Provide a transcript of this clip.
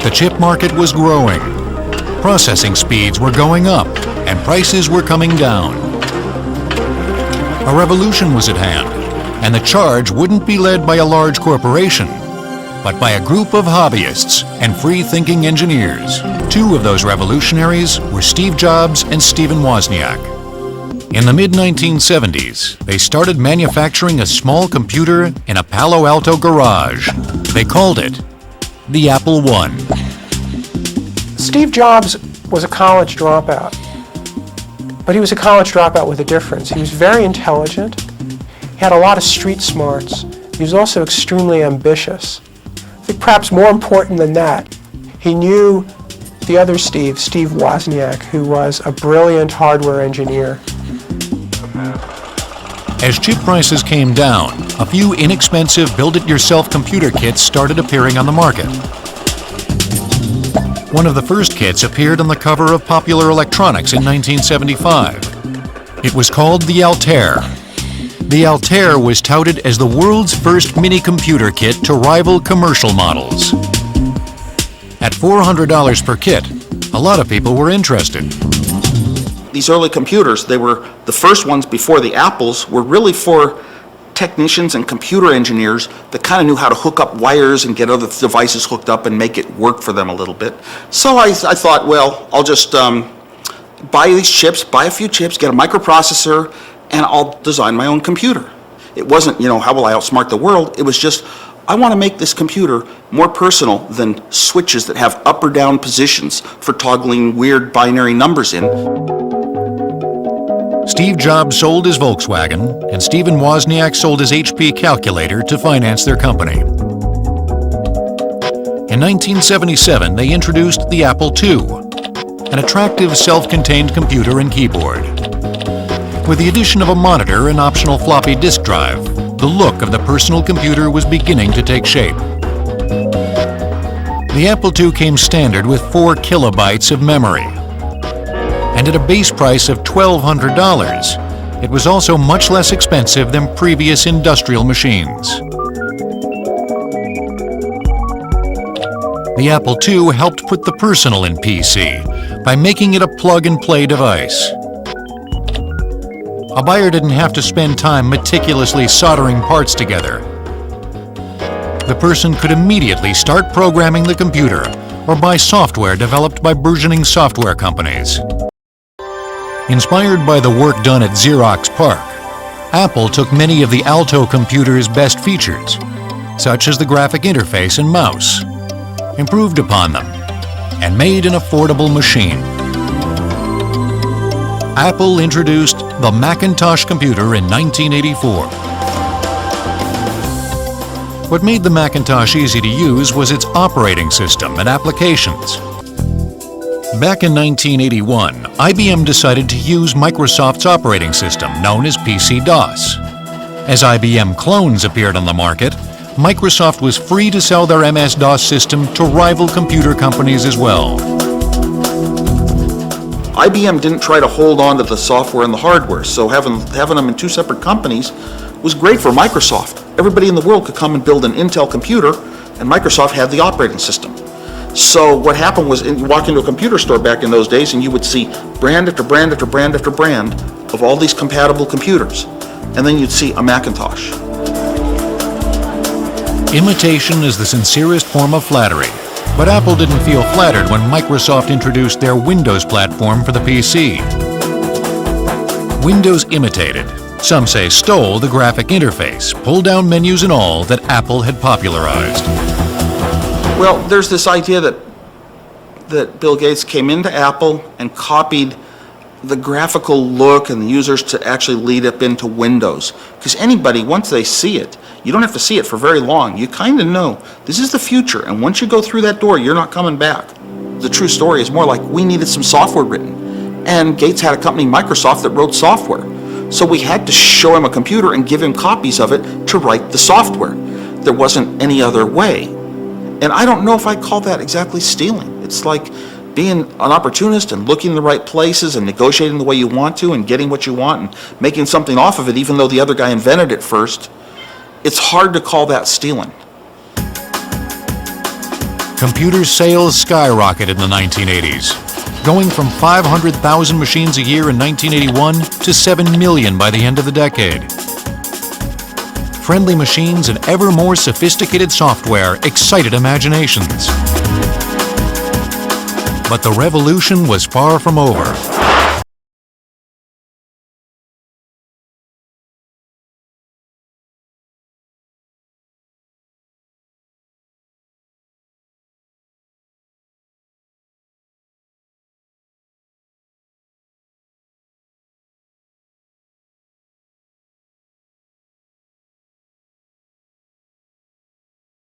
The chip market was growing. Processing speeds were going up, and prices were coming down. A revolution was at hand, and the charge wouldn't be led by a large corporation, but by a group of hobbyists and free-thinking engineers. Two of those revolutionaries were Steve Jobs and Steven Wozniak. In the mid-1970s, they started manufacturing a small computer in a Palo Alto garage. They called it the Apple I. Steve Jobs was a college dropout, but he was a college dropout with a difference. He was very intelligent, he had a lot of street smarts, he was also extremely ambitious. I think perhaps more important than that, he knew the other Steve Wozniak, who was a brilliant hardware engineer. As chip prices came down, a few inexpensive build-it-yourself computer kits started appearing on the market. One of the first kits appeared on the cover of Popular Electronics in 1975. It was called the Altair. The Altair was touted as the world's first mini-computer kit to rival commercial models. At $400 per kit, a lot of people were interested. These early computers, they were the first ones before the Apples, were really for technicians and computer engineers that kind of knew how to hook up wires and get other devices hooked up and make it work for them a little bit. So I thought, well, I'll just buy these chips, buy a few chips, get a microprocessor, and I'll design my own computer. It wasn't, how will I outsmart the world? It was just, I want to make this computer more personal than switches that have up or down positions for toggling weird binary numbers in. Steve Jobs sold his Volkswagen, and Steven Wozniak sold his HP calculator to finance their company. In 1977, they introduced the Apple II, an attractive self-contained computer and keyboard. With the addition of a monitor and optional floppy disk drive, the look of the personal computer was beginning to take shape. The Apple II came standard with 4 kilobytes of memory. And at a base price of $1,200, it was also much less expensive than previous industrial machines. The Apple II helped put the personal in PC by making it a plug-and-play device. A buyer didn't have to spend time meticulously soldering parts together. The person could immediately start programming the computer or buy software developed by burgeoning software companies. Inspired by the work done at Xerox PARC, Apple took many of the Alto computer's best features, such as the graphic interface and mouse, improved upon them, and made an affordable machine. Apple introduced the Macintosh computer in 1984. What made the Macintosh easy to use was its operating system and applications. Back in 1981, IBM decided to use Microsoft's operating system, known as PC-DOS. As IBM clones appeared on the market, Microsoft was free to sell their MS-DOS system to rival computer companies as well. IBM didn't try to hold on to the software and the hardware, so having them in two separate companies was great for Microsoft. Everybody in the world could come and build an Intel computer, and Microsoft had the operating system. So what happened was, you walk into a computer store back in those days and you would see brand after brand after brand after brand of all these compatible computers. And then you'd see a Macintosh. Imitation is the sincerest form of flattery, but Apple didn't feel flattered when Microsoft introduced their Windows platform for the PC. Windows imitated, some say stole, the graphic interface, pull-down menus and all that Apple had popularized. Well, there's this idea that Bill Gates came into Apple and copied the graphical look and the users to actually lead up into Windows. Because anybody, once they see it, you don't have to see it for very long. You kind of know this is the future, and once you go through that door, you're not coming back. The true story is more like we needed some software written, and Gates had a company, Microsoft, that wrote software. So we had to show him a computer and give him copies of it to write the software. There wasn't any other way. And I don't know if I call that exactly stealing. It's like being an opportunist and looking in the right places and negotiating the way you want to and getting what you want and making something off of it even though the other guy invented it first. It's hard to call that stealing. Computer sales skyrocketed in the 1980s, going from 500,000 machines a year in 1981 to 7 million by the end of the decade. Friendly machines and ever more sophisticated software excited imaginations. But the revolution was far from over.